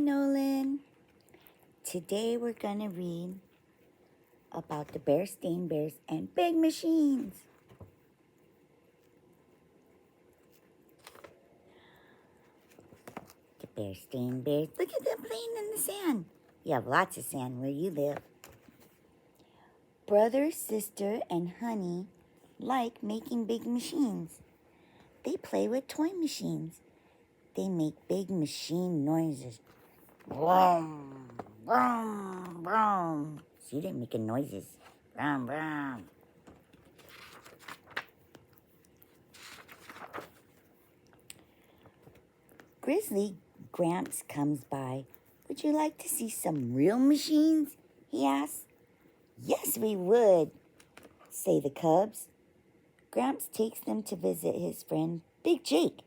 Nolan. Today we're going to read about the Berenstain Bears and big machines. The Berenstain Bears. Look at them playing in the sand. You have lots of sand where you live. Brother, sister, and honey like making big machines. They play with toy machines. They make big machine noises. Vroom, vroom, vroom. See, they're making noises. Vroom, vroom. Grizzly Gramps comes by. Would you like to see some real machines? He asks. Yes, we would, say the cubs. Gramps takes them to visit his friend Big Jake.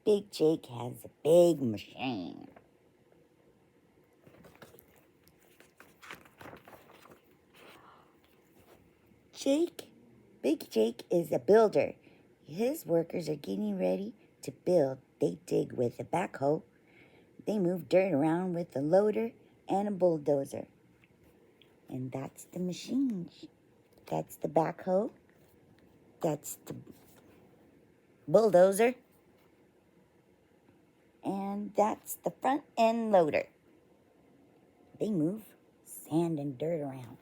Big Jake has a big machine. Big Jake is a builder. His workers are getting ready to build. They dig with a backhoe. They move dirt around with a loader and a bulldozer. And that's the machines. That's the backhoe. That's the bulldozer. And that's the front end loader. They move sand and dirt around.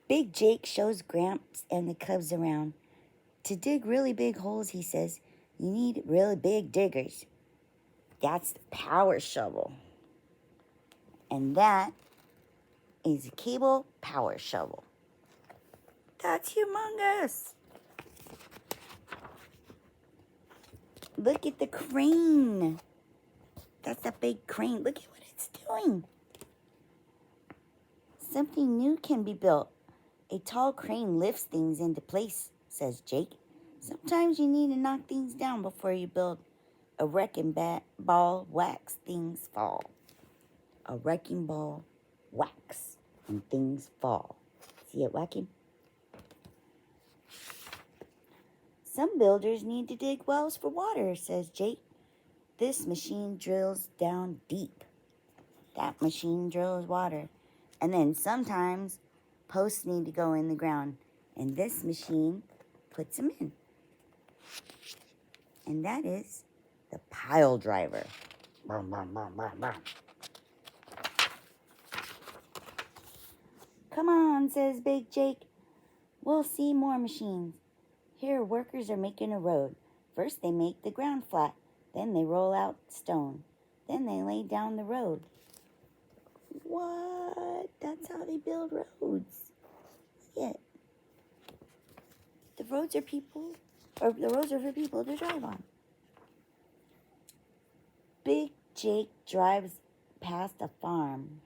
Big Jake shows Gramps and the cubs around. To dig really big holes, he says, you need really big diggers. That's the power shovel. And that is a cable power shovel. That's humongous. Look at the crane. That's a big crane. Look at what it's doing. Something new can be built. A tall crane lifts things into place, says Jake. Sometimes you need to knock things down before you build. A wrecking ball whacks, things fall. A wrecking ball whacks and things fall. See it whacking? Some builders need to dig wells for water, says Jake. This machine drills down deep. That machine drills water. And then sometimes posts need to go in the ground. And this machine puts them in. And that is the pile driver. Brum, brum, brum, brum, brum. Come on, says Big Jake. We'll see more machines. Here, workers are making a road. First, they make the ground flat. Then they roll out stone. Then they lay down the road. What? That's how they build roads. Look it. The roads are for people to drive on. Big Jake drives past a farm.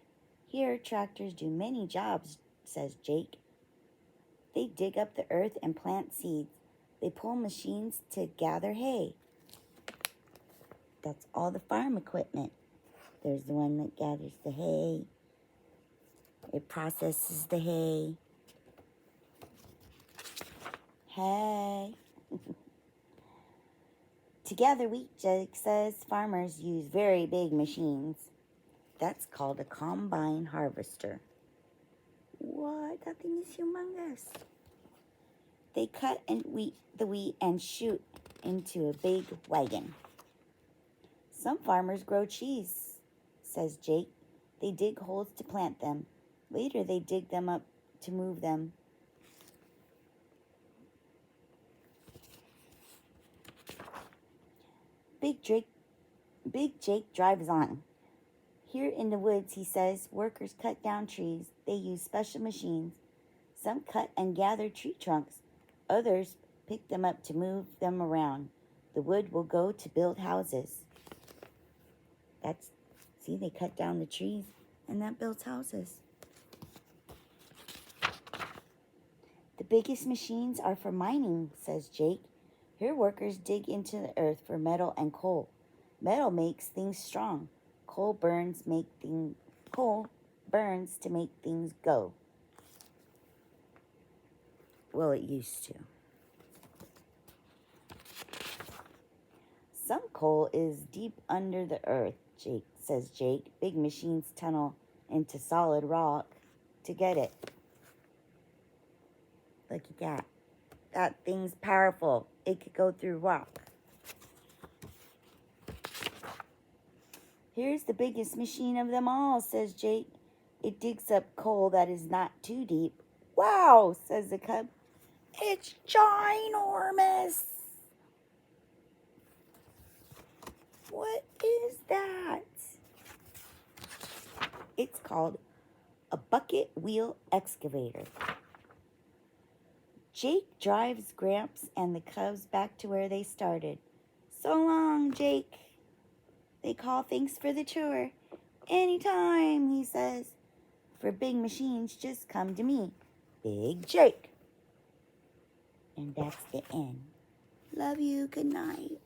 Here, tractors do many jobs, says Jake. They dig up the earth and plant seeds. They pull machines to gather hay. That's all the farm equipment. There's the one that gathers the hay. It processes the hay. Hay. Together, Jake says farmers use very big machines. That's called a combine harvester. What? That thing is humongous. They cut the wheat and shoot into a big wagon. Some farmers grow cheese, says Jake. They dig holes to plant them. Later, they dig them up to move them. Big Jake drives on. Here in the woods, he says, workers cut down trees. They use special machines. Some cut and gather tree trunks. Others pick them up to move them around. The wood will go to build houses. See, they cut down the trees, and that builds houses. The biggest machines are for mining, says Jake. Here workers dig into the earth for metal and coal. Metal makes things strong. Coal burns to make things go. Well, it used to. Some coal is deep under the earth, says Jake. Big machines tunnel into solid rock to get it. Look at that. That thing's powerful. It could go through rock. Here's the biggest machine of them all, says Jake. It digs up coal that is not too deep. Wow, says the cub. It's ginormous. What is that? It's called a bucket wheel excavator. Jake drives Gramps and the cubs back to where they started. So long, Jake. They call thanks for the tour. Anytime, he says. For big machines, just come to me. Big Jake. And that's the end. Love you. Good night.